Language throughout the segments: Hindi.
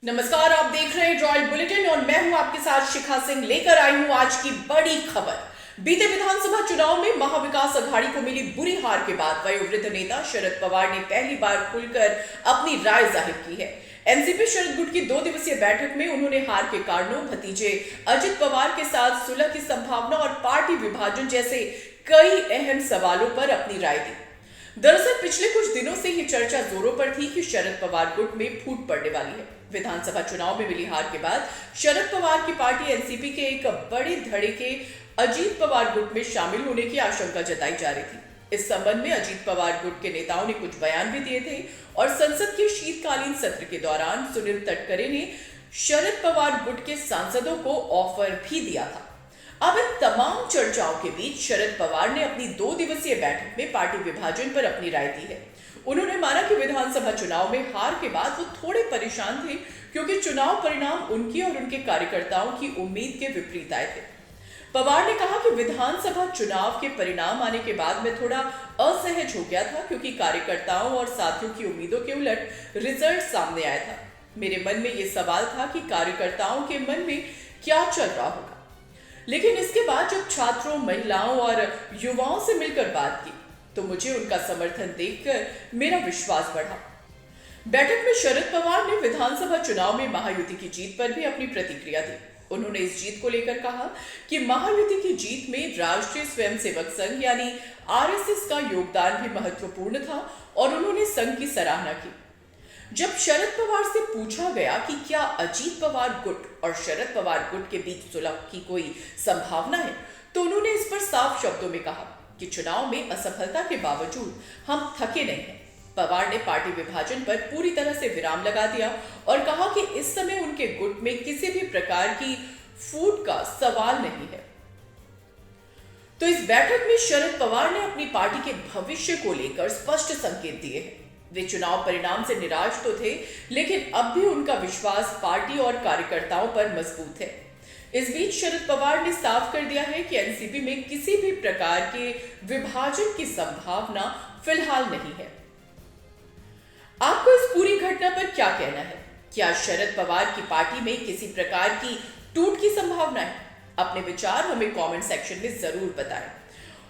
नमस्कार, आप देख रहे हैं रॉयल बुलेटिन और मैं हूं आपके साथ शिखा सिंह। लेकर आई हूं आज की बड़ी खबर। बीते विधानसभा चुनाव में महाविकास अघाड़ी को मिली बुरी हार के बाद वयोवृद्ध नेता शरद पवार ने पहली बार खुलकर अपनी राय जाहिर की है। एनसीपी शरद गुट की 2 दिवसीय बैठक में उन्होंने हार के कारणों, भतीजे अजित पवार के साथ सुलह की संभावना और पार्टी विभाजन जैसे कई अहम सवालों पर अपनी राय दी। दरअसल पिछले कुछ दिनों से ये चर्चा जोरों पर थी कि शरद पवार गुट में फूट पड़ने वाली है। विधानसभा चुनाव में मिली हार के बाद शरद पवार की पार्टी एनसीपी के एक बड़े धड़े के अजीत पवार गुट में शामिल होने की आशंका जताई जा रही थी। इस संबंध में अजीत पवार गुट के नेताओं ने कुछ बयान भी दिए थे और संसद के शीतकालीन सत्र के दौरान सुनील तटकरे ने शरद पवार गुट के सांसदों को ऑफर भी दिया था। अब इन तमाम चर्चाओं के बीच शरद पवार ने अपनी 2 दिवसीय बैठक में पार्टी विभाजन पर अपनी राय दी है। उन्होंने माना कि विधानसभा चुनाव में हार के बाद वो थोड़े परेशान थे क्योंकि चुनाव परिणाम उनकी और उनके कार्यकर्ताओं की उम्मीद के विपरीत आए थे। पवार ने कहा कि विधानसभा चुनाव के परिणाम आने के बाद मैं थोड़ा असहज हो गया था क्योंकि कार्यकर्ताओं और साथियों की उम्मीदों के उलट रिजल्ट सामने आया था। मेरे मन में ये सवाल था कि कार्यकर्ताओं के मन में क्या चल रहा होगा, लेकिन इसके बाद जब छात्रों, महिलाओं और युवाओं से मिलकर बात की तो मुझे उनका समर्थन देखकर मेरा विश्वास बढ़ा। बैठक में शरद पवार ने विधानसभा चुनाव में महायुति की जीत पर भी अपनी प्रतिक्रिया दी। उन्होंने इस जीत को लेकर कहा कि महायुति की जीत में राष्ट्रीय स्वयंसेवक संघ यानी आरएसएस का योगदान भी महत्वपूर्ण था और उन्होंने संघ की सराहना की। जब शरद पवार से पूछा गया कि क्या अजीत पवार गुट और शरद पवार गुट के बीच सुलह की कोई संभावना है, तो उन्होंने इस पर साफ शब्दों में कहा कि चुनाव में असफलता के बावजूद हम थके नहीं हैं। पवार ने पार्टी विभाजन पर पूरी तरह से विराम लगा दिया और कहा कि इस समय उनके गुट में किसी भी प्रकार की फूट का सवाल नहीं है। तो इस बैठक में शरद पवार ने अपनी पार्टी के भविष्य को लेकर स्पष्ट संकेत दिए हैं। वे चुनाव परिणाम से निराश तो थे, लेकिन अब भी उनका विश्वास पार्टी और कार्यकर्ताओं पर मजबूत है। इस बीच शरद पवार ने साफ कर दिया है कि एनसीपी में किसी भी प्रकार के विभाजन की संभावना फिलहाल नहीं है। आपको इस पूरी घटना पर क्या कहना है? क्या शरद पवार की पार्टी में किसी प्रकार की टूट की संभावना है? अपने विचार हमें कमेंट सेक्शन में जरूर बताएं।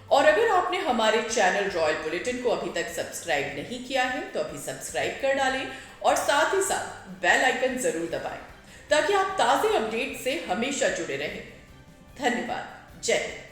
और अगर आपने हमारे चैनल रॉयल बुलेटिन को अभी तक सब्सक्राइब नहीं किया है तो अभी सब्सक्राइब कर डालें और साथ ही साथ बेल आइकन जरूर दबाएं ताकि आप ताजे अपडेट से हमेशा जुड़े रहें। धन्यवाद। जय हिंद।